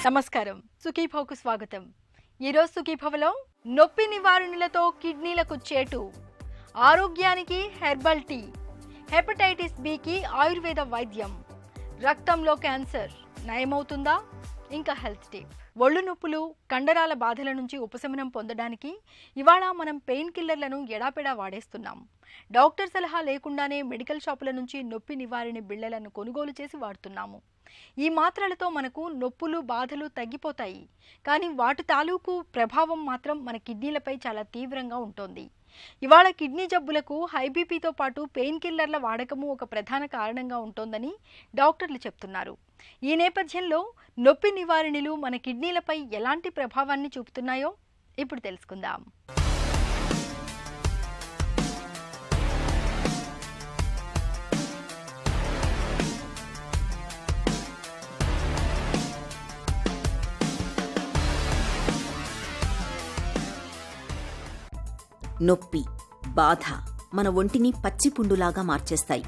నమస్కారం, సుఖీభవకు స్వాగతం. ఈరోజు సుఖీభవలో నొప్పి నివారణలతో కిడ్నీలకు చేటు, ఆరోగ్యానికి హెర్బల్ టీ, హెపటైటిస్ బికి ఆయుర్వేద వైద్యం, రక్తంలో క్యాన్సర్ నయమవుతుందా, ఇంకా హెల్త్ టిప్. ఒళ్ళు నొప్పులు, కండరాల బాధల నుంచి ఉపశమనం పొందడానికి ఇవాళ మనం పెయిన్ కిల్లర్లను ఎడాపెడా వాడేస్తున్నాం. డాక్టర్ సలహా లేకుండానే మెడికల్ షాపుల నుంచి నొప్పి నివారణ బిళ్ళలను కొనుగోలు చేసి వాడుతున్నాము. ఈ మాత్రలతో మనకు నొప్పులు, బాధలు తగ్గిపోతాయి, కానీ వాటి తాలూకు ప్రభావం మాత్రం మన కిడ్నీలపై చాలా తీవ్రంగా ఉంటుంది. ఇవాళ కిడ్నీ జబ్బులకు హై బీపీతో పాటు పెయిన్ కిల్లర్ల వాడకము ఒక ప్రధాన కారణంగా ఉంటోందని డాక్టర్లు చెప్తున్నారు. ఈ నేపథ్యంలో నొప్పి నివారణలు మన కిడ్నీలపై ఎలాంటి ప్రభావాన్ని చూపుతున్నాయో ఇప్పుడు తెలుసుకుందాం. నొప్పి, బాధ మన ఒంటిని పచ్చిపుండులాగా మార్చేస్తాయి.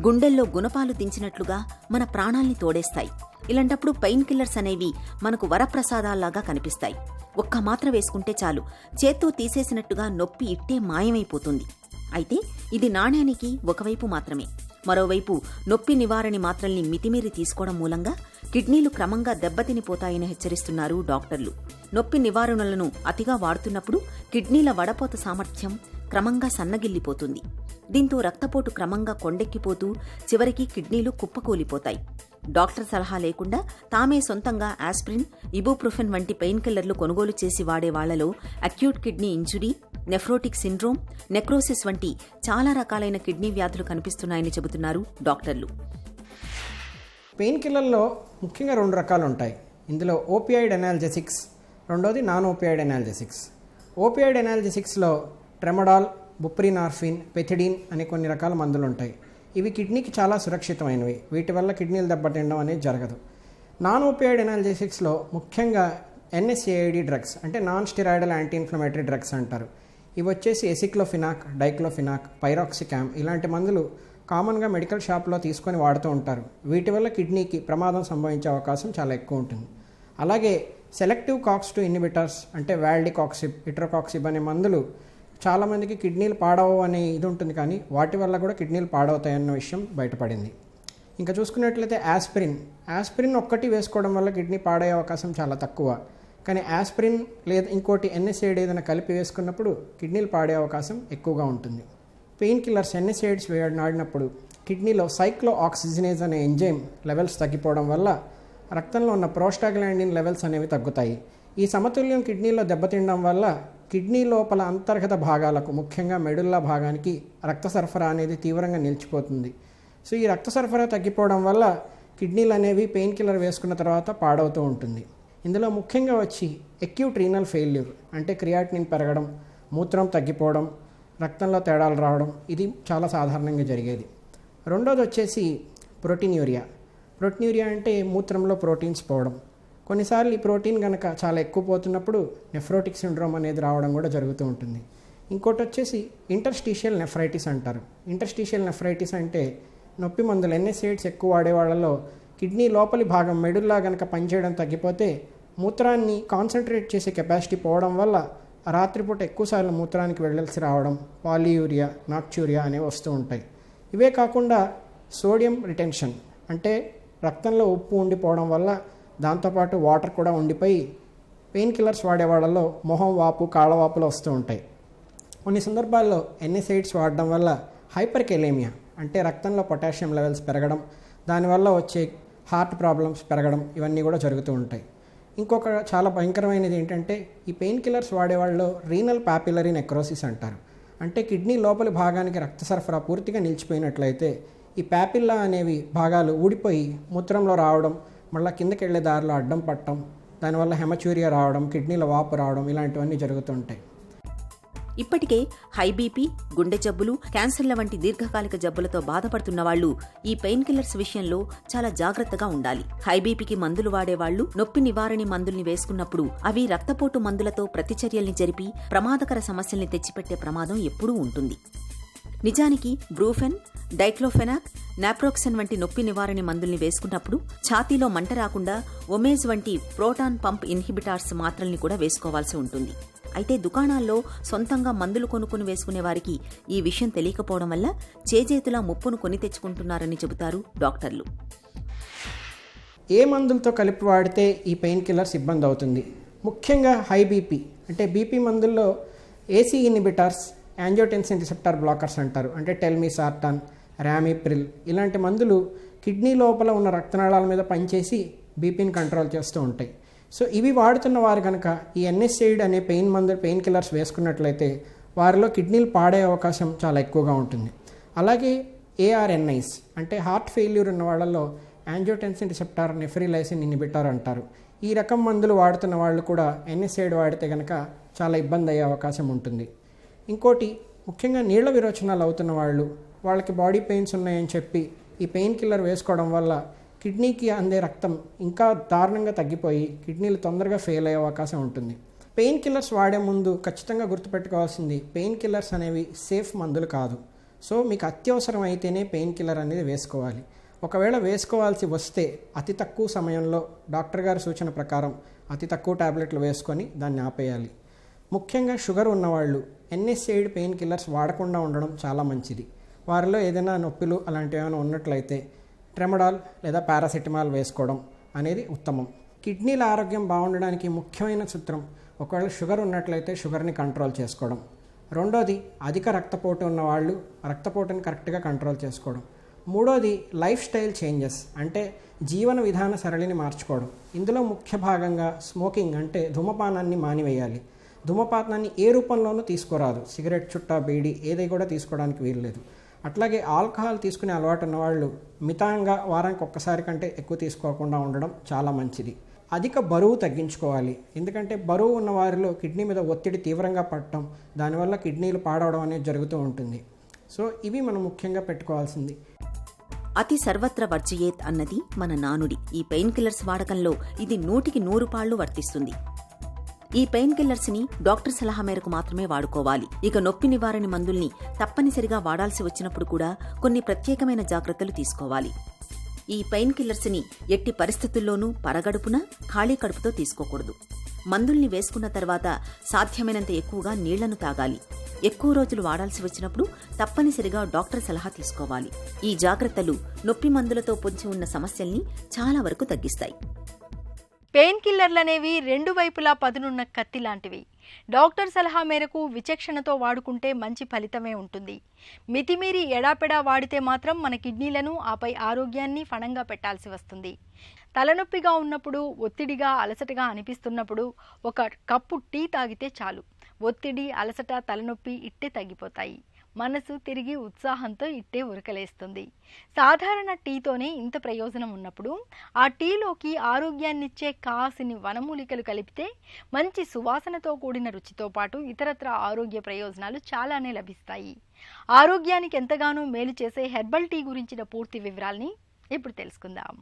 గుండెల్లో గుణపాలు దించినట్లుగా మన ప్రాణాల్ని తోడేస్తాయి. ఇలాంటప్పుడు పెయిన్ కిల్లర్స్ అనేవి మనకు వరప్రసాదాల్లాగా కనిపిస్తాయి. ఒక్క మాత్ర వేసుకుంటే చాలు, చేత్తో తీసేసినట్టుగా నొప్పి ఇట్టే మాయమైపోతుంది. అయితే ఇది నాణ్యానికి ఒకవైపు మాత్రమే. మరోవైపు నొప్పి నివారణి మాత్రల్ని మితిమీరి తీసుకోవడం మూలంగా కిడ్నీలు క్రమంగా దెబ్బతినిపోతాయని హెచ్చరిస్తున్నారు డాక్టర్లు. నొప్పి నివారణలను అతిగా వాడుతున్నప్పుడు కిడ్నీల వడపోత సామర్థ్యం క్రమంగా సన్నగిల్లిపోతుంది. దీంతో రక్తపోటు క్రమంగా కొండెక్కిపోతూ చివరికి కిడ్నీలు కుప్పకూలిపోతాయి. డాక్టర్ సలహా లేకుండా తామే సొంతంగా ఆస్ప్రిన్, ఇబుప్రోఫెన్ వంటి పెయిన్ కిల్లర్లు కొనుగోలు చేసి వాడే వాళ్లలో acute kidney injury, nephrotic syndrome, necrosis వంటి చాలా రకాలైన కిడ్నీ వ్యాధులు కనిపిస్తున్నాయని చెబుతున్నారు డాక్టర్లు. పెయిన్ కిల్లర్లో ముఖ్యంగా 2 రకాలు ఉంటాయి. ఇందులో ఓపియాయిడ్ ఎనాల్జెసిక్స్, రెండోది నాన్ ఓపియాయిడ్ ఎనాల్జెసిక్స్. ఓపియాయిడ్ ఎనాల్జెసిక్స్లో ట్రెమడాల్, బుప్రినార్ఫిన్, పెథిడిన్ అనే కొన్ని రకాల మందులు ఉంటాయి. ఇవి కిడ్నీకి చాలా సురక్షితమైనవి. వీటి వల్ల కిడ్నీలు దెబ్బతినడం అనేది జరగదు. నాన్ ఓపియాయిడ్ ఎనాల్జెసిక్స్లో ముఖ్యంగా NSAID డ్రగ్స్, అంటే non steroidal anti inflammatory drugs అంటారు. ఇవి వచ్చేసి ఎసిక్లోఫినాక్, డైక్లోఫినాక్, పైరాక్సికామ్ ఇలాంటి మందులు కామన్గా మెడికల్ షాప్లో తీసుకొని వాడుతూ ఉంటారు. వీటి వల్ల కిడ్నీకి ప్రమాదం సంభవించే అవకాశం చాలా ఎక్కువ ఉంటుంది. అలాగే సెలెక్టివ్ COX-2 ఇన్హిబిటర్స్, అంటే వాల్డికాక్సిబ్, ఇట్రోకాక్సిబ్ అనే మందులు చాలామందికి కిడ్నీలు పాడవు అనే ఇది ఉంటుంది, కానీ వాటి వల్ల కూడా కిడ్నీలు పాడవుతాయన్న విషయం బయటపడింది. ఇంకా చూసుకున్నట్లయితే ఆస్పిరిన్ ఒక్కటి వేసుకోవడం వల్ల కిడ్నీ పాడయ్యే అవకాశం చాలా తక్కువ. కానీ ఆస్పిరిన్ లేదా ఇంకోటి NSAID ఏదైనా కలిపి వేసుకున్నప్పుడు కిడ్నీలు పాడే అవకాశం ఎక్కువగా ఉంటుంది. పెయిన్ కిల్లర్స్ NSAIDs వాడినప్పుడు కిడ్నీలో సైక్లోఆక్సిజనేజ్ అనే ఎంజైమ్ లెవెల్స్ తగ్గిపోవడం వల్ల రక్తంలో ఉన్న ప్రోస్టాగ్లాండిన్ లెవెల్స్ అనేవి తగ్గుతాయి. ఈ సమతుల్యం కిడ్నీలో దెబ్బతినడం వల్ల కిడ్నీ లోపల అంతర్గత భాగాలకు, ముఖ్యంగా మెడుల్లా భాగానికి రక్త సరఫరా అనేది తీవ్రంగా నిలిచిపోతుంది. సో ఈ రక్త సరఫరా తగ్గిపోవడం వల్ల కిడ్నీలు అనేవి పెయిన్ కిల్లర్ వేసుకున్న తర్వాత పాడవుతూ ఉంటుంది. ఇందులో ముఖ్యంగా వచ్చి అక్యూట్ రీనల్ ఫెయిల్యూర్, అంటే క్రియాటినిన్ పెరగడం, మూత్రం తగ్గిపోవడం, రక్తంలో తేడాలు రావడం, ఇది చాలా సాధారణంగా జరిగేది. రెండోది వచ్చేసి ప్రోటీన్యూరియా అంటే మూత్రంలో ప్రోటీన్స్ పోవడం. కొన్నిసార్లు ఈ ప్రోటీన్ కనుక చాలా ఎక్కువ పోతున్నప్పుడు నెఫ్రోటిక్ సిండ్రోమ్ అనేది రావడం కూడా జరుగుతూ ఉంటుంది. ఇంకోటి వచ్చేసి ఇంటర్స్టీషియల్ నెఫ్రైటిస్ అంటారు. ఇంటర్స్టీషియల్ నెఫ్రైటిస్ అంటే నొప్పి మందులు NSAIDs ఎక్కువ వాడే వాళ్ళలో కిడ్నీ లోపలి భాగం మెడుల్లా కనుక పనిచేయడం తగ్గిపోతే మూత్రాన్ని కాన్సన్ట్రేట్ చేసే కెపాసిటీ పోవడం వల్ల రాత్రిపూట ఎక్కువసార్లు మూత్రానికి వెళ్ళాల్సి రావడం, పాలియూరియా, నాక్ట్యూరియా అనేవి వస్తూ ఉంటాయి. ఇవే కాకుండా సోడియం రిటెన్షన్, అంటే రక్తంలో ఉప్పు ఉండిపోవడం వల్ల దాంతోపాటు వాటర్ కూడా ఉండిపోయి పెయిన్ కిల్లర్స్ వాడే వాళ్ళలో మొహం వాపు, కాళ్ళవాపులు వస్తూ ఉంటాయి. కొన్ని సందర్భాల్లో NSAIDs వాడడం వల్ల హైపర్కెలేమియా, అంటే రక్తంలో పొటాషియం లెవెల్స్ పెరగడం, దానివల్ల వచ్చే హార్ట్ ప్రాబ్లమ్స్ పెరగడం, ఇవన్నీ కూడా జరుగుతూ ఉంటాయి. ఇంకొక చాలా భయంకరమైనది ఏంటంటే ఈ పెయిన్ కిల్లర్స్ వాడేవాళ్ళలో రీనల్ పాపిలరీ నెక్రోసిస్ అంటారు. అంటే కిడ్నీ లోపలి భాగానికి రక్త సరఫరా పూర్తిగా నిలిచిపోయినట్లయితే ఈ పాపిల్లా అనేవి భాగాలు ఊడిపోయి మూత్రంలో రావడం, మళ్ళీ కిందకి వెళ్ళే దారిలో అడ్డం పట్టడం, దానివల్ల హెమచ్యూరియా రావడం, కిడ్నీల వాపు రావడం, ఇలాంటివన్నీ జరుగుతుంటాయి. ఇప్పటికే హై బీపీ, గుండె జబ్బులు, క్యాన్సర్ల వంటి దీర్ఘకాలిక జబ్బులతో బాధపడుతున్న వాళ్లు ఈ పెయిన్ కిల్లర్స్ విషయంలో చాలా జాగ్రత్తగా ఉండాలి. హై బీపీకి మందులు వాడేవాళ్లు నొప్పి నివారణి మందుల్ని వేసుకున్నప్పుడు అవి రక్తపోటు మందులతో ప్రతిచర్యల్ని జరిపి ప్రమాదకర సమస్యల్ని తెచ్చిపెట్టే ప్రమాదం ఎప్పుడూ ఉంటుంది. నిజానికి బ్రూఫెన్, డైక్లోఫెనాక్, నాప్రోక్సెన్ వంటి నొప్పి నివారణ మందుల్ని వేసుకున్నప్పుడు ఛాతీలో మంట రాకుండా ఒమేజ్ వంటి ప్రోటాన్ పంప్ ఇన్హిబిటార్స్ మాత్రల్ని కూడా వేసుకోవాల్సి ఉంటుంది. అయితే దుకాణాల్లో సొంతంగా మందులు కొనుక్కుని వేసుకునే వారికి ఈ విషయం తెలియకపోవడం వల్ల చేజేతులా ముప్పును కొని తెచ్చుకుంటున్నారని చెబుతారు డాక్టర్లు. ఏ మందులతో కలిపి వాడితే ఈ పెయిన్ కిల్లర్స్ ఇబ్బంది అవుతుంది? ముఖ్యంగా హై బీపీ, అంటే బీపీ మందుల్లో AC inhibitors, angiotensin receptor blockers అంటారు, అంటే టెల్మిసార్టాన్, రామిప్రిల్ ఇలాంటి మందులు కిడ్నీ లోపల ఉన్న రక్తనాళాల మీద పనిచేసి బీపీని కంట్రోల్ చేస్తూ ఉంటాయి. సో ఇవి వాడుతున్న వారు కనుక ఈ ఎన్ఎస్ఐడ్ అనే పెయిన్ కిల్లర్స్ వేసుకున్నట్లయితే వారిలో కిడ్నీలు పాడే అవకాశం చాలా ఎక్కువగా ఉంటుంది. అలాగే ఏఆర్ఎన్ఐస్, అంటే హార్ట్ ఫెయిల్యూర్ ఉన్న వాళ్ళలో యాంజియోటెన్సిన్ రిసెప్టార్ నెఫ్రిలైసిన్ ఇన్హిబిటార్ అంటారు. ఈ రకం మందులు వాడుతున్న వాళ్ళు కూడా ఎన్ఎస్ఐడ్ వాడితే కనుక చాలా ఇబ్బంది అయ్యే అవకాశం ఉంటుంది. ఇంకోటి, ముఖ్యంగా నీళ్ల విరోచనాలు అవుతున్న వాళ్ళకి బాడీ పెయిన్స్ ఉన్నాయని చెప్పి ఈ పెయిన్ కిల్లర్ వేసుకోవడం వల్ల కిడ్నీకి అందే రక్తం ఇంకా దారుణంగా తగ్గిపోయి కిడ్నీలు తొందరగా ఫెయిల్ అయ్యే అవకాశం ఉంటుంది. పెయిన్ కిల్లర్స్ వాడే ముందు ఖచ్చితంగా గుర్తుపెట్టుకోవాల్సింది, పెయిన్ కిల్లర్స్ అనేవి సేఫ్ మందులు కాదు. సో మీకు అత్యవసరం అయితేనే పెయిన్ కిల్లర్ అనేది వేసుకోవాలి. ఒకవేళ వేసుకోవాల్సి వస్తే అతి తక్కువ సమయంలో డాక్టర్ గారి సూచన ప్రకారం అతి తక్కువ టాబ్లెట్లు వేసుకొని దాన్ని ఆపేయాలి. ముఖ్యంగా షుగర్ ఉన్నవాళ్ళు ఎన్ఎస్ఐడ్ పెయిన్ కిల్లర్స్ వాడకుండా ఉండడం చాలా మంచిది. వారిలో ఏదైనా నొప్పులు అలాంటివి ఏమైనా ఉన్నట్లయితే ట్రెమడాల్ లేదా పారాసెటమాల్ వేసుకోవడం అనేది ఉత్తమం. కిడ్నీల ఆరోగ్యం బాగుండడానికి ముఖ్యమైన సూత్రం, ఒకవేళ షుగర్ ఉన్నట్లయితే షుగర్ని కంట్రోల్ చేసుకోవడం. రెండోది, అధిక రక్తపోటు ఉన్నవాళ్ళు రక్తపోటుని కరెక్ట్గా కంట్రోల్ చేసుకోవడం. మూడోది, లైఫ్ స్టైల్ చేంజెస్, అంటే జీవన విధాన సరళిని మార్చుకోవడం. ఇందులో ముఖ్య భాగంగా స్మోకింగ్, అంటే ధూమపానాన్ని మానివేయాలి. ధూమపానాన్ని ఏ రూపంలోనూ తీసుకోరాదు, సిగరెట్, చుట్టా, బీడీ ఏది కూడా తీసుకోవడానికి వీల్లేదు. అట్లాగే ఆల్కహాల్ తీసుకునే అలవాటు ఉన్నవాళ్ళు మితంగా వారానికి ఒక్కసారి కంటే ఎక్కువ తీసుకోకుండా ఉండడం చాలా మంచిది. అధిక బరువు తగ్గించుకోవాలి, ఎందుకంటే బరువు ఉన్న వారిలో కిడ్నీ మీద ఒత్తిడి తీవ్రంగా పడటం, దానివల్ల కిడ్నీలు పాడవడం అనేది జరుగుతూ ఉంటుంది. సో ఇవి మనం ముఖ్యంగా పెట్టుకోవాల్సింది. అతి సర్వత్ర వర్జయేత్ అన్నది మన నానుడి. ఈ పెయిన్ కిల్లర్స్ వాడకంలో ఇది 100కి 100 పాళ్లు వర్తిస్తుంది. ఈ పెయిన్ కిల్లర్స్ ని డాక్టర్ సలహా మేరకు మాత్రమే వాడుకోవాలి. ఇక నొప్పి నివారణ మందుల్ని తప్పనిసరిగా వాడాల్సి వచ్చినప్పుడు కూడా కొన్ని ప్రత్యేకమైన జాగ్రత్తలు తీసుకోవాలి. ఈ పెయిన్ కిల్లర్స్ ని ఎట్టి పరిస్థితుల్లోనూ పరగడుపున, ఖాళీ కడుపుతో తీసుకోకూడదు. మందుల్ని వేసుకున్న తర్వాత సాధ్యమైనంత ఎక్కువగా నీళ్లను తాగాలి. ఎక్కువ రోజులు వాడాల్సి వచ్చినప్పుడు తప్పనిసరిగా డాక్టర్ సలహా తీసుకోవాలి. ఈ జాగ్రత్తలు నొప్పి మందులతో పొంచి ఉన్న సమస్యల్ని చాలా వరకు తగ్గిస్తాయి. పెయిన్ కిల్లర్లనేవి రెండు వైపులా పదునున్న కత్తి లాంటివి. డాక్టర్ సలహా మేరకు విచక్షణతో వాడుకుంటే మంచి ఫలితమే ఉంటుంది. మితిమీరి ఎడాపెడా వాడితే మాత్రం మన కిడ్నీలను, ఆపై ఆరోగ్యాన్ని ఫణంగా పెట్టాల్సి వస్తుంది. తలనొప్పిగా ఉన్నప్పుడు, ఒత్తిడిగా, అలసటగా అనిపిస్తున్నప్పుడు ఒక కప్పు టీ తాగితే చాలు. ఒత్తిడి, అలసట, తలనొప్పి ఇట్టే తగ్గిపోతాయి. మనసు తిరిగి ఉత్సాహంతో ఇట్టే ఉరకలేస్తుంది. సాధారణ టీతోనే ఇంత ప్రయోజనం ఉన్నప్పుడు ఆ టీలోకి ఆరోగ్యాన్నిచ్చే కాసిని వనమూలికలు కలిపితే మంచి సువాసనతో కూడిన రుచితో పాటు ఇతరత్ర ఆరోగ్య ప్రయోజనాలు చాలానే లభిస్తాయి. ఆరోగ్యానికి ఎంతగానో మేలు చేసే హెర్బల్ టీ గురించిన పూర్తి వివరాల్ని ఇప్పుడు తెలుసుకుందాం.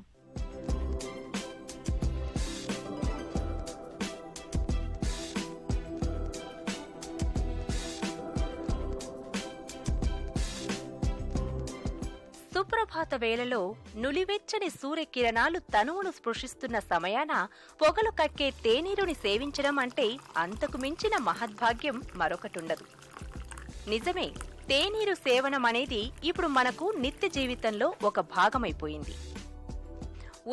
సుప్రభాత వేళలో నులివెచ్చని సూర్యకిరణాలు తనువును స్పృశిస్తున్న సమయాన పొగలు కక్కే తేనీరుని సేవించడం అంటే అంతకు మించిన మహద్భాగ్యం మరొకటుండదు. నిజమే, తేనీరు సేవనం అనేది ఇప్పుడు మనకు నిత్య జీవితంలో ఒక భాగమైపోయింది.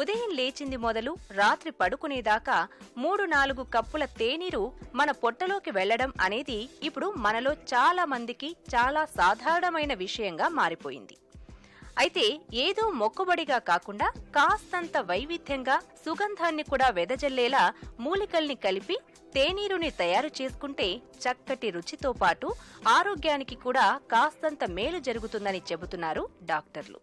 ఉదయం లేచింది మొదలు రాత్రి పడుకునేదాకా 3-4 కప్పుల తేనీరు మన పొట్టలోకి వెళ్లడం అనేది ఇప్పుడు మనలో చాలా మందికి చాలా సాధారణమైన విషయంగా మారిపోయింది. అయితే ఏదో మొక్కుబడిగా కాకుండా కాస్తంత వైవిధ్యంగా, సుగంధాన్ని కూడా వెదజల్లేలా మూలికల్ని కలిపి తేనీరుని తయారు చేసుకుంటే చక్కటి రుచితో పాటు ఆరోగ్యానికి కూడా కాస్తంత మేలు జరుగుతుందని చెబుతున్నారు డాక్టర్లు.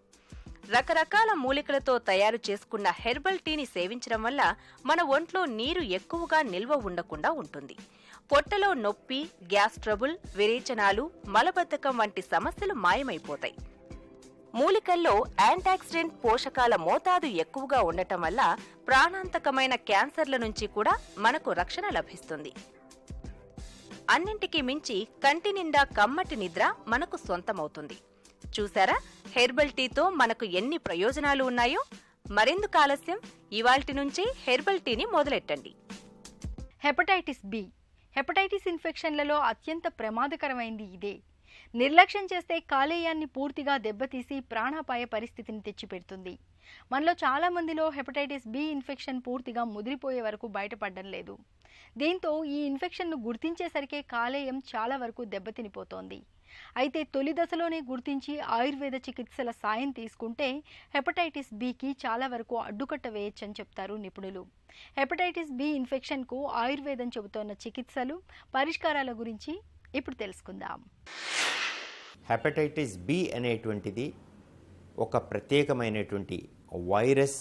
రకరకాల మూలికలతో తయారు చేసుకున్న హెర్బల్ టీని సేవించడం వల్ల మన ఒంట్లో నీరు ఎక్కువగా నిల్వ ఉండకుండా ఉంటుంది. పొట్టలో నొప్పి, గ్యాస్ ట్రబుల్, విరేచనాలు, మలబద్ధకం వంటి సమస్యలు మాయమైపోతాయి. మూలికల్లో యాంటాక్సిడెంట్ పోషకాల మోతాదు ఎక్కువగా ఉండటం వల్ల ప్రాణాంతకమైన క్యాన్సర్ల నుంచి కూడా మనకు రక్షణ లభిస్తుంది. అన్నింటికీ మించి కంటి నిండా కమ్మటి నిద్ర మనకు సొంతమవుతుంది. చూసారా హెర్బల్ టీతో మనకు ఎన్ని ప్రయోజనాలు ఉన్నాయో? మరెందుకు ఆలస్యం, ఇవాల్టి నుంచి హెర్బల్ టీని మొదలెట్టండి. Hepatitis B. హెపటైటిస్ ఇన్ఫెక్షన్లలో అత్యంత ప్రమాదకరమైంది ఇదే. నిర్లక్ష్యం చేస్తే కాలేయాన్ని పూర్తిగా దెబ్బతీసి ప్రాణాపాయ పరిస్థితిని తెచ్చిపెడుతుంది. మనలో చాలా మందిలో హెపటైటిస్ బి ఇన్ఫెక్షన్ పూర్తిగా ముదిరిపోయే వరకు బయటపడడం లేదు. దీంతో ఈ ఇన్ఫెక్షన్ను గుర్తించేసరికే కాలేయం చాలా వరకు దెబ్బతినిపోతోంది. అయితే తొలి దశలోనే గుర్తించి ఆయుర్వేద చికిత్సల సాయం తీసుకుంటే హెపటైటిస్ బికి చాలా వరకు అడ్డుకట్ట వేయొచ్చని చెప్తారు నిపుణులు. హెపటైటిస్ బి ఇన్ఫెక్షన్కు ఆయుర్వేదం చెబుతోన్న చికిత్సలు, పరిష్కారాల గురించి ఇప్పుడు తెలుసుకుందాం. హెపటైటిస్ బి అనేటువంటిది ఒక ప్రత్యేకమైనటువంటి వైరస్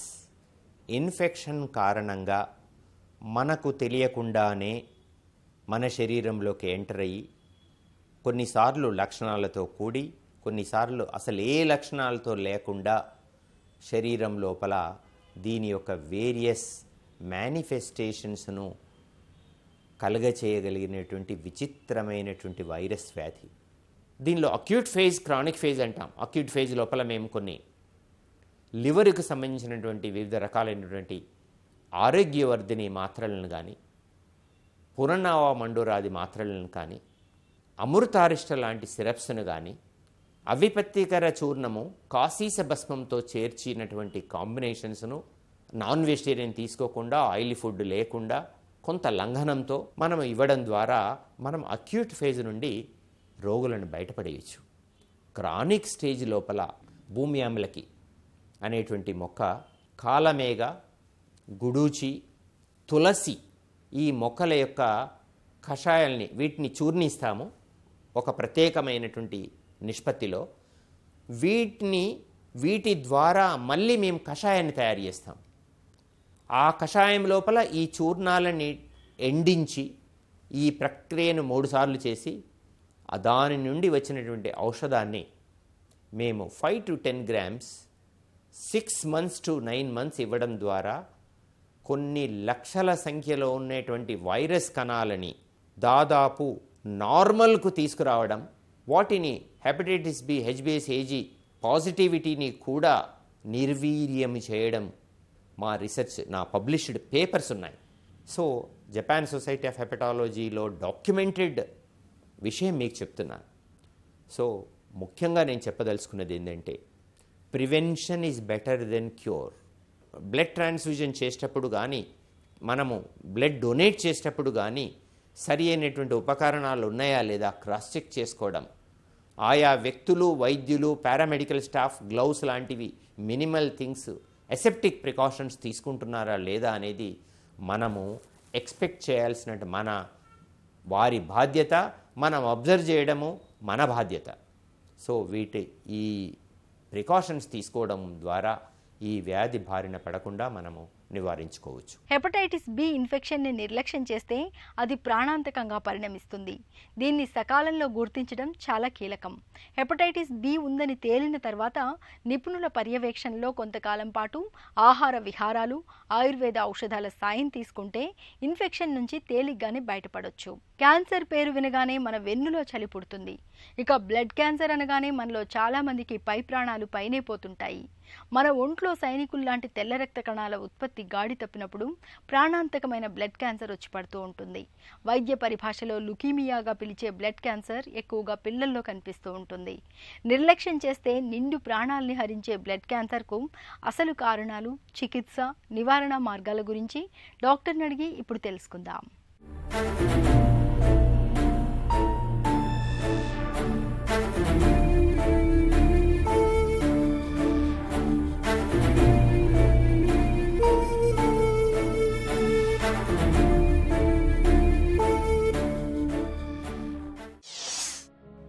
ఇన్ఫెక్షన్ కారణంగా మనకు తెలియకుండానే మన శరీరంలోకి ఎంటర్ అయ్యి కొన్నిసార్లు లక్షణాలతో కూడి, కొన్నిసార్లు అసలు ఏ లక్షణాలతో లేకుండా శరీరం లోపల దీని యొక్క వేరియస్ మేనిఫెస్టేషన్స్ను కలగచేయగలిగినటువంటి విచిత్రమైనటువంటి వైరస్ వ్యాధి. దీనిలో అక్యూట్ ఫేజ్, క్రానిక్ ఫేజ్ అంటాం. అక్యూట్ ఫేజ్ లోపల మేము కొన్ని లివర్కు సంబంధించినటువంటి వివిధ రకాలైనటువంటి ఆరోగ్యవర్ధిని మాత్రలను కానీ, పునర్నవ మండోరాది మాత్రలను కానీ, అమృతారిష్ట లాంటి సిరప్స్ను కానీ, అవిపత్తికర చూర్ణము కాశీస భస్మంతో చేర్చినటువంటి కాంబినేషన్స్ను నాన్ వెజిటేరియన్ తీసుకోకుండా, ఆయిలీ ఫుడ్ లేకుండా కొంత లంఘనంతో మనం ఇవ్వడం ద్వారా మనం అక్యూట్ ఫేజ్ నుండి రోగులను బయటపడేయచ్చు. క్రానిక్ స్టేజ్ లోపల భూమి ఆమ్లకి అనేటువంటి మొక్క, కాలమేగ, గుడూచి, తులసి ఈ మొక్కల యొక్క కషాయాల్ని వీటిని చూర్ణిస్తాము ఒక ప్రత్యేకమైనటువంటి నిష్పత్తిలో. వీటి ద్వారా మళ్ళీ మేము కషాయాన్ని తయారు చేస్తాం. ఆ కషాయం లోపల ఈ చూర్ణాలని ఎండించి ఈ ప్రక్రియను 3 సార్లు చేసి దాని నుండి వచ్చినటువంటి ఔషధాన్ని మేము 5 to 10 grams 6 months to 9 months ఇవ్వడం ద్వారా కొన్ని లక్షల సంఖ్యలో ఉన్నటువంటి వైరస్ కణాలని దాదాపు నార్మల్కు తీసుకురావడం, వాటిని హెపటైటిస్ బి, హెచ్బిఎస్ ఏజీ పాజిటివిటీని కూడా నిర్వీర్యం చేయడం మా రీసెర్చ్, నా పబ్లిష్డ్ పేపర్స్ ఉన్నాయి. సో జపాన్ సొసైటీ ఆఫ్ హెపటాలజీలో డాక్యుమెంటెడ్ విషయం మీకు చెప్తున్నాను. సో ముఖ్యంగా నేను చెప్పదలుచుకున్నది ఏంటంటే, prevention is better than cure. Blood transfusion చేసేటప్పుడు కానీ, మనము బ్లడ్ డొనేట్ చేసేటప్పుడు కానీ సరి అయినటువంటి ఉపకరణాలు ఉన్నాయా లేదా క్రాస్ చెక్ చేసుకోవడం, ఆయా వ్యక్తులు, వైద్యులు, పారామెడికల్ స్టాఫ్ గ్లౌస్ లాంటివి మినిమల్ థింగ్స్, అసెప్టిక్ ప్రికాషన్స్ తీసుకుంటున్నారా లేదా అనేది మనము ఎక్స్పెక్ట్ చేయాల్సిన వారి బాధ్యత, మనం అబ్జర్వ్ చేయడము మన బాధ్యత. సో ఈ ప్రికాషన్స్ తీసుకోవడం ద్వారా ఈ వ్యాధి బారిన పడకుండా మనము నివారించుకోవచ్చు. హెపటైటిస్ బి ఇన్ఫెక్షన్ని నిర్లక్ష్యం చేస్తే అది ప్రాణాంతకంగా పరిణమిస్తుంది. దీన్ని సకాలంలో గుర్తించడం చాలా కీలకం. హెపటైటిస్ బి ఉందని తేలిన తర్వాత నిపుణుల పర్యవేక్షణలో కొంతకాలం పాటు ఆహార విహారాలు, ఆయుర్వేద ఔషధాల సాయం తీసుకుంటే ఇన్ఫెక్షన్ నుంచి తేలిగ్గానే బయటపడొచ్చు. క్యాన్సర్ పేరు వినగానే మన వెన్నులో చలి పుడుతుంది. ఇక బ్లడ్ క్యాన్సర్ అనగానే మనలో చాలా మందికి పై ప్రాణాలు పైనే పోతుంటాయి. మన ఒంట్లో సైనికుల్లాంటి తెల్ల రక్త కణాల ఉత్పత్తి గాడి తప్పినప్పుడు ప్రాణాంతకమైన బ్లడ్ క్యాన్సర్ వచ్చి పడుతూ ఉంటుంది. వైద్య పరిభాషలో లుకీమియాగా పిలిచే బ్లడ్ క్యాన్సర్ ఎక్కువగా పిల్లల్లో కనిపిస్తూ ఉంటుంది. నిర్లక్ష్యం చేస్తే నిండు ప్రాణాల్ని హరించే బ్లడ్ క్యాన్సర్కు అసలు కారణాలు, చికిత్స, నివారణ మార్గాల గురించి డాక్టర్ని అడిగి ఇప్పుడు తెలుసుకుందాం.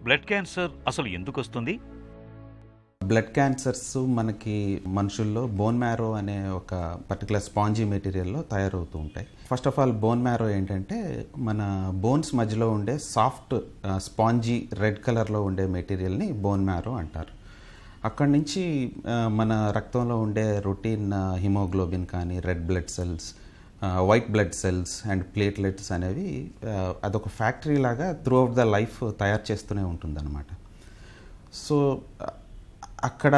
బ్లడ్ క్యాన్సర్ అసలు ఎందుకు వస్తుంది? బ్లడ్ క్యాన్సర్స్ మనకి మనుషుల్లో బోన్ మ్యారో అనే ఒక పర్టికులర్ స్పాంజీ మెటీరియల్లో తయారవుతూ ఉంటాయి. First of all bone marrow ఏంటంటే మన బోన్స్ మధ్యలో ఉండే సాఫ్ట్ స్పాంజీ రెడ్ కలర్లో ఉండే మెటీరియల్ని బోన్ మ్యారో అంటారు. అక్కడి నుంచి మన రక్తంలో ఉండే రొటీన్ హిమోగ్లోబిన్ కానీ, red blood cells, white blood cells and platelets అనేవి అదొక ఫ్యాక్టరీ లాగా త్రూ అవుట్ ద లైఫ్ తయారు చేస్తూనే ఉంటుందన్నమాట. సో అక్కడ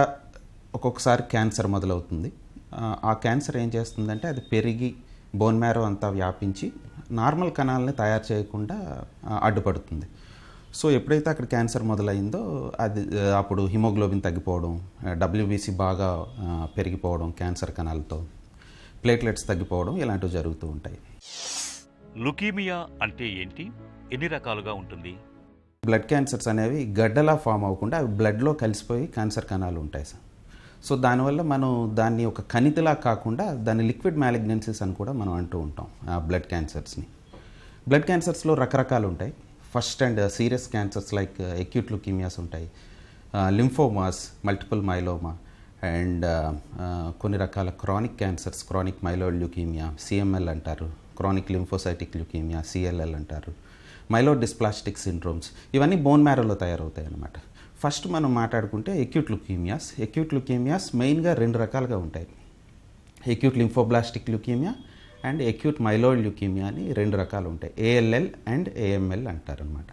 ఒక్కొక్కసారి క్యాన్సర్ మొదలవుతుంది. ఆ క్యాన్సర్ ఏం చేస్తుందంటే అది పెరిగి బోన్ మ్యారో అంతా వ్యాపించి నార్మల్ కణాలని తయారు చేయకుండా అడ్డుపడుతుంది. సో ఎప్పుడైతే అక్కడ క్యాన్సర్ మొదలైందో అది అప్పుడు హిమోగ్లోబిన్ తగ్గిపోవడం, డబ్ల్యూబీసీ బాగా పెరిగిపోవడం క్యాన్సర్ కణాలతో, ప్లేట్లెట్స్ తగ్గిపోవడం ఇలాంటివి జరుగుతూ ఉంటాయి. లుకీమియా అంటే ఏంటి? ఎన్ని రకాలుగా ఉంటుంది? బ్లడ్ క్యాన్సర్స్ అనేవి గడ్డలా ఫామ్ అవ్వకుండా అవి బ్లడ్లో కలిసిపోయి క్యాన్సర్ కణాలు ఉంటాయి సార్. సో దానివల్ల మనం దాన్ని ఒక కణితిలా కాకుండా దాన్ని లిక్విడ్ మ్యాలిగ్నెన్సీస్ అని కూడా మనం అంటూ ఉంటాం బ్లడ్ క్యాన్సర్స్ని. బ్లడ్ క్యాన్సర్స్లో రకరకాలు ఉంటాయి. First and serious cancers like acute leukaemias ఉంటాయి, లింఫోమాస్, మల్టిపుల్ మైలోమా అండ్ కొన్ని రకాల chronic cancers, chronic myeloid ల్యూకీమియా, CML అంటారు, క్రానిక్ లింఫోసైటిక్ ల్యూకీమియా, సిఎల్ఎల్ అంటారు, మైలోడిస్ప్లాస్టిక్ సిండ్రోమ్స్, ఇవన్నీ బోన్ మ్యారోలో తయారవుతాయి అన్నమాట. ఫస్ట్ మనం మాట్లాడుకుంటే ఎక్యూట్ లుకీమియాస్ మెయిన్గా 2 రకాలుగా ఉంటాయి. Acute lymphoblastic ల్యూకీమియా and acute myeloid ల్యూకీమియా అని 2 రకాలు ఉంటాయి. ALL అండ్ AML అంటారనమాట.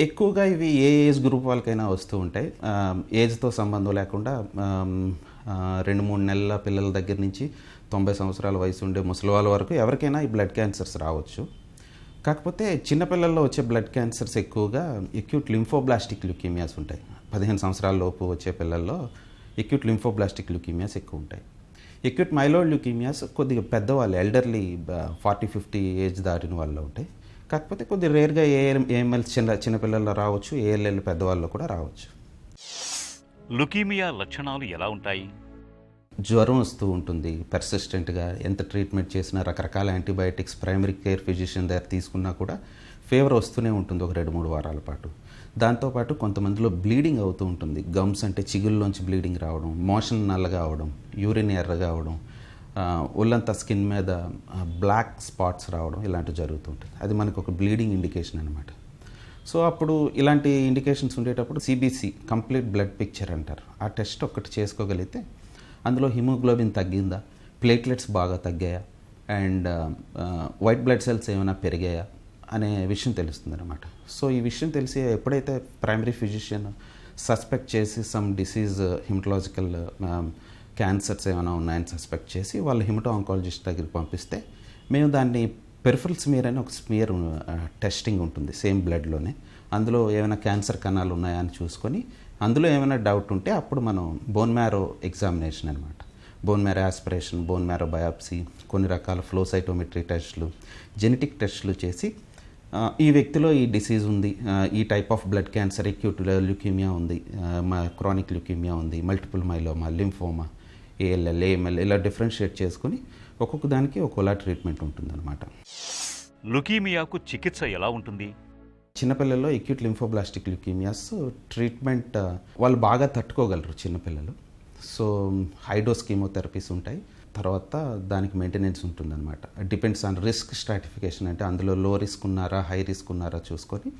ఎక్కువగా ఇవి ఏ ఏజ్ గ్రూప్ వాళ్ళకైనా వస్తూ ఉంటాయి. ఏజ్తో సంబంధం లేకుండా 2-3 నెలల పిల్లల దగ్గర నుంచి 90 సంవత్సరాల వయసు ఉండే ముసలి వాళ్ళ వరకు ఎవరికైనా ఈ బ్లడ్ క్యాన్సర్స్ రావచ్చు. కాకపోతే చిన్నపిల్లల్లో వచ్చే బ్లడ్ క్యాన్సర్స్ ఎక్కువగా ఎక్యూట్ లింఫోబ్లాస్టిక్ ల్యూకీమియాస్ ఉంటాయి. 15 సంవత్సరాల లోపు వచ్చే పిల్లల్లో ఎక్యూట్ లింఫోబ్లాస్టిక్ ల్యూకీమియాస్ ఎక్కువ ఉంటాయి. ఎక్యూట్ మైలోయిడ్ ల్యూకీమియాస్ కొద్దిగా పెద్దవాళ్ళు, ఎల్డర్లీ 40-50 ఏజ్ దాటిన వాళ్ళు ఉంటాయి. కాకపోతే కొద్దిగా రేర్గా AML చిన్నపిల్లల్లో రావచ్చు, ALL పెద్దవాళ్ళు కూడా రావచ్చు. లుకీమియా లక్షణాలు ఎలా ఉంటాయి? జ్వరం వస్తూ ఉంటుంది పర్సిస్టెంట్గా. ఎంత ట్రీట్మెంట్ చేసినా, రకరకాల యాంటీబయాటిక్స్ ప్రైమరీ కేర్ ఫిజిషియన్ దగ్గర తీసుకున్నా కూడా ఫీవర్ వస్తూనే ఉంటుంది ఒక 2-3 వారాల పాటు. దాంతోపాటు కొంతమందిలో బ్లీడింగ్ అవుతూ ఉంటుంది. గమ్స్ అంటే చిగుల్లోంచి బ్లీడింగ్ రావడం, మోషన్ నల్లగా అవడం, యూరిన్ ఎర్రగా అవడం, ఒళ్ళంతా స్కిన్ మీద బ్లాక్ స్పాట్స్ రావడం, ఇలాంటివి జరుగుతూ ఉంటుంది. అది మనకు ఒక బ్లీడింగ్ ఇండికేషన్ అనమాట. సో అప్పుడు ఇలాంటి ఇండికేషన్స్ ఉండేటప్పుడు CBC కంప్లీట్ బ్లడ్ పిక్చర్ అంటారు. ఆ టెస్ట్ ఒక్కటి చేసుకోగలిగితే అందులో హిమోగ్లోబిన్ తగ్గిందా, ప్లేట్లెట్స్ బాగా తగ్గాయా అండ్ వైట్ బ్లడ్ సెల్స్ ఏమైనా పెరిగాయా అనే విషయం తెలుస్తుంది అనమాట. సో ఈ విషయం తెలిసి ఎప్పుడైతే ప్రైమరీ ఫిజిషియన్ సస్పెక్ట్ చేసి సమ్ డిసీజ్ హిమటలాజికల్ క్యాన్సర్స్ ఏమైనా ఉన్నాయని సస్పెక్ట్ చేసి వాళ్ళు హిమటో ఆంకాలజిస్ట్ దగ్గరికి పంపిస్తే మేము దాన్ని పెరిఫరల్ స్మియర్ అని ఒక స్మియర్ టెస్టింగ్ ఉంటుంది సేమ్ బ్లడ్లోనే. అందులో ఏమైనా క్యాన్సర్ కణాలు ఉన్నాయా అని చూసుకొని అందులో ఏమైనా డౌట్ ఉంటే అప్పుడు మనం బోన్ మ్యారో ఎగ్జామినేషన్ అనమాట, bone marrow aspiration, bone marrow biopsy, కొన్ని రకాల ఫ్లోసైటోమెట్రీ టెస్టులు, జెనెటిక్ టెస్టులు చేసి ఈ వ్యక్తిలో ఈ డిసీజ్ ఉంది, ఈ type of blood cancer, acute ల్యూకీమియా ఉంది, క్రానిక్ ల్యూకీమియా ఉంది, multiple myeloma, lymphoma, ALL, AML ఇలా డిఫరెన్షియేట్ చేసుకుని ఒక్కొక్క దానికి ఒక్కోలా ట్రీట్మెంట్ ఉంటుందన్నమాట. లుకీమియాకు చికిత్స ఎలా ఉంటుంది? చిన్నపిల్లల్లో ఎక్యూట్ లింఫోబ్లాస్టిక్ ల్యూకీమియాస్ ట్రీట్మెంట్ వాళ్ళు బాగా తట్టుకోగలరు చిన్నపిల్లలు. సో హైడోస్ కీమోథెరపీస్ ఉంటాయి, తర్వాత దానికి మెయింటెనెన్స్ ఉంటుందన్నమాట. డిపెండ్స్ ఆన్ రిస్క్ స్ట్రాటిఫికేషన్, అంటే అందులో లో రిస్క్ ఉన్నారా హై రిస్క్ ఉన్నారా చూసుకొని,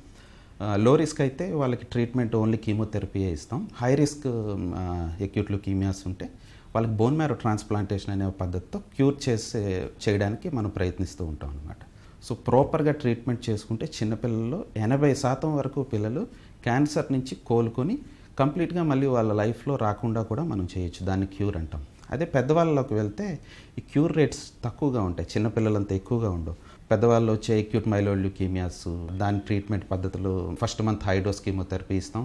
లో రిస్క్ అయితే వాళ్ళకి ట్రీట్మెంట్ ఓన్లీ కీమోథెరపీయే ఇస్తాం. హై రిస్క్ ఎక్యూట్ ల్యూకీమియాస్ ఉంటే వాళ్ళకి బోన్ మ్యారో ట్రాన్స్ప్లాంటేషన్ అనే పద్ధతితో క్యూర్ చేయడానికి మనం ప్రయత్నిస్తూ ఉంటాం అన్నమాట. సో ప్రాపర్గా ట్రీట్మెంట్ చేసుకుంటే చిన్నపిల్లల్లో 80% వరకు పిల్లలు క్యాన్సర్ నుంచి కోలుకొని కంప్లీట్గా మళ్ళీ వాళ్ళ లైఫ్లో రాకుండా కూడా మనం చేయొచ్చు. దాన్ని క్యూర్ అంటాం. అదే పెద్దవాళ్ళలోకి వెళ్తే ఈ క్యూర్ రేట్స్ తక్కువగా ఉంటాయి, చిన్నపిల్లలంతా ఎక్కువగా ఉండవు. పెద్దవాళ్ళు వచ్చే ఎక్యూట్ మైలోయిడ్ ల్యూకీమియాస్ దాని ట్రీట్మెంట్ పద్ధతులు ఫస్ట్ మంత్ హైడోస్ కీమోథెరపీ ఇస్తాం,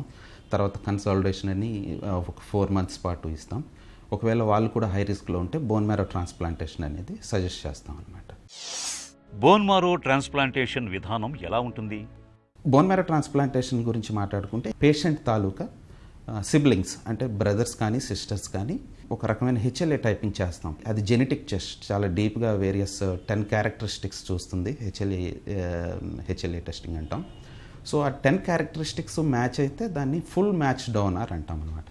తర్వాత కన్సాలిడేషన్ అని ఒక 4 months పాటు ఇస్తాం. ఒకవేళ వాళ్ళు కూడా హై రిస్క్లో ఉంటే బోన్ మ్యారో ట్రాన్స్ప్లాంటేషన్ అనేది సజెస్ట్ చేస్తాం అనమాట. బోన్ మ్యారో ట్రాన్స్ప్లాంటేషన్ విధానం ఎలా ఉంటుంది? బోన్ మ్యారో ట్రాన్స్ప్లాంటేషన్ గురించి మాట్లాడుకుంటే పేషెంట్ తాలూకా సిబ్లింగ్స్ అంటే బ్రదర్స్ కానీ సిస్టర్స్ కానీ ఒక రకమైన HLA టైపింగ్ చేస్తాం. అది జెనెటిక్ టెస్ట్, చాలా డీప్గా వేరియస్ 10 క్యారెక్టరిస్టిక్స్ చూస్తుంది. హెచ్ఎల్ఏ టెస్టింగ్ అంటాం. సో ఆ 10 క్యారెక్టరిస్టిక్స్ మ్యాచ్ అయితే దాన్ని ఫుల్ మ్యాచ్ డోనర్ అంటాం అనమాట.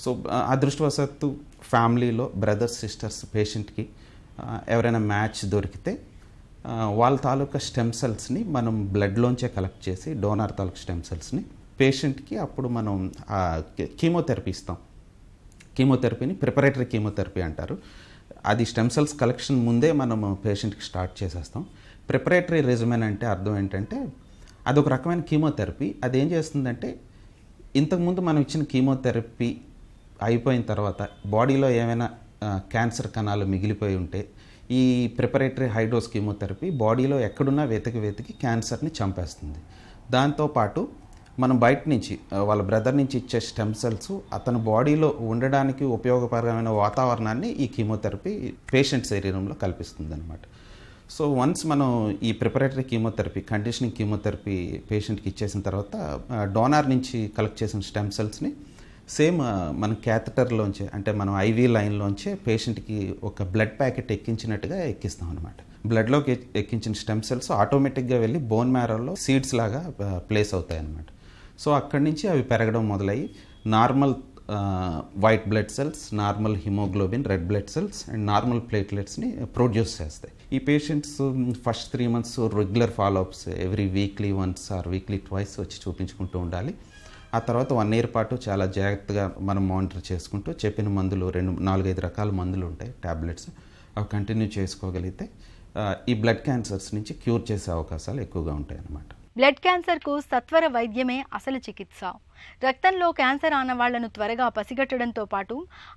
సో అదృష్టవశాత్తు ఫ్యామిలీలో బ్రదర్స్ సిస్టర్స్ పేషెంట్కి ఎవరైనా మ్యాచ్ దొరికితే వాళ్ళ తాలూకా స్టెమ్ సెల్స్ని మనం బ్లడ్లోంచే కలెక్ట్ చేసి డోనర్ తాలూకా స్టెమ్ సెల్స్ని పేషెంట్కి అప్పుడు మనం కీమోథెరపీ ఇస్తాం. కీమోథెరపీని ప్రిపరేటరీ కీమోథెరపీ అంటారు. అది స్టెమ్ సెల్స్ కలెక్షన్ ముందే మనము పేషెంట్కి స్టార్ట్ చేసేస్తాం. ప్రిపరేటరీ రెజిమెన్ అంటే అర్థం ఏంటంటే అదొక రకమైన కీమోథెరపీ. అది ఏం చేస్తుందంటే ఇంతకుముందు మనం ఇచ్చిన కీమోథెరపీ అయిపోయిన తర్వాత బాడీలో ఏమైనా క్యాన్సర్ కణాలు మిగిలిపోయి ఉంటే ఈ ప్రిపరేటరీ హైడోస్ కీమోథెరపీ బాడీలో ఎక్కడున్నా వెతికి క్యాన్సర్ని చంపేస్తుంది. దాంతోపాటు మనం బయట నుంచి వాళ్ళ బ్రదర్ నుంచి ఇచ్చే స్టెమ్ సెల్స్ అతని బాడీలో ఉండడానికి ఉపయోగకరమైన వాతావరణాన్ని ఈ కీమోథెరపీ పేషెంట్ శరీరంలో కల్పిస్తుంది అనమాట. సో వన్స్ మనం ఈ ప్రిపరేటరీ కీమోథెరపీ, కండిషనింగ్ కీమోథెరపీ పేషెంట్కి ఇచ్చేసిన తర్వాత డోనార్ నుంచి కలెక్ట్ చేసిన స్టెమ్ సెల్స్ని సేమ్ మన క్యాథెటర్లోంచే అంటే మనం ఐవీ లైన్లోంచే పేషెంట్కి ఒక బ్లడ్ ప్యాకెట్ ఎక్కించినట్టుగా ఎక్కిస్తాం అనమాట. బ్లడ్లోకి ఎక్కించిన స్టెమ్ సెల్స్ ఆటోమేటిక్గా వెళ్ళి బోన్ మ్యారోలో సీడ్స్ లాగా ప్లేస్ అవుతాయి అన్నమాట. సో అక్కడి నుంచి అవి పెరగడం మొదలయ్యి normal white blood cells, normal haemoglobin, red blood cells and normal ప్లేట్లెట్స్ని ప్రొడ్యూస్ చేస్తాయి. ఈ patients first 3 months regular followups every weekly once or weekly twice వచ్చి చూపించుకుంటూ ఉండాలి. ఆ తర్వాత 1 year పాటు చాలా జాగ్రత్తగా మనం మానిటర్ చేసుకుంటూ చెప్పిన మందులు 4-5 రకాల మందులు ఉంటాయి, ట్యాబ్లెట్స్, అవి కంటిన్యూ చేసుకోగలిగితే ఈ బ్లడ్ క్యాన్సర్స్ నుంచి క్యూర్ చేసే అవకాశాలు ఎక్కువగా ఉంటాయి అన్నమాట. బ్లడ్ క్యాన్సర్కు సత్వర వైద్యమే అసలు చికిత్స. రక్తంలో క్యాన్సర్ ఆన వాళ్లను త్వరగా పసిగట్టడంతో పాటు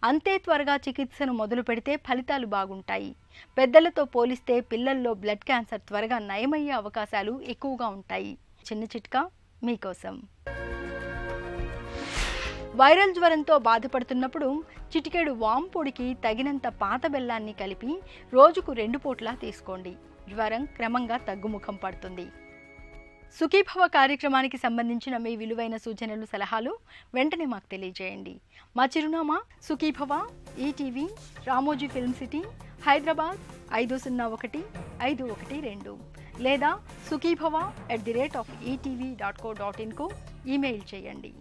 అంతే త్వరగా చికిత్సను మొదలు పెడితే ఫలితాలు బాగుంటాయి. పెద్దలతో పోలిస్తే పిల్లల్లో బ్లడ్ క్యాన్సర్ త్వరగా నయమయ్యే అవకాశాలు ఎక్కువగా ఉంటాయి. చిన్న చిట్కా మీకోసం. వైరల్ జ్వరంతో బాధపడుతున్నప్పుడు చిటికెడు వాము పొడికి తగినంత పాత బెల్లాన్ని కలిపి రోజుకు 2 పూట్లా తీసుకోండి. జ్వరం క్రమంగా తగ్గుముఖం పడుతుంది. సుఖీభవ కార్యక్రమానికి సంబంధించిన మీ విలువైన సూచనలు, సలహాలు వెంటనే మాకు తెలియజేయండి. మా చిరునామా Sukhibhava, ETV, Ramoji film city, Hyderabad 501512 లేదా sukhibhava@etv.co.in కు ఈమెయిల్ చేయండి.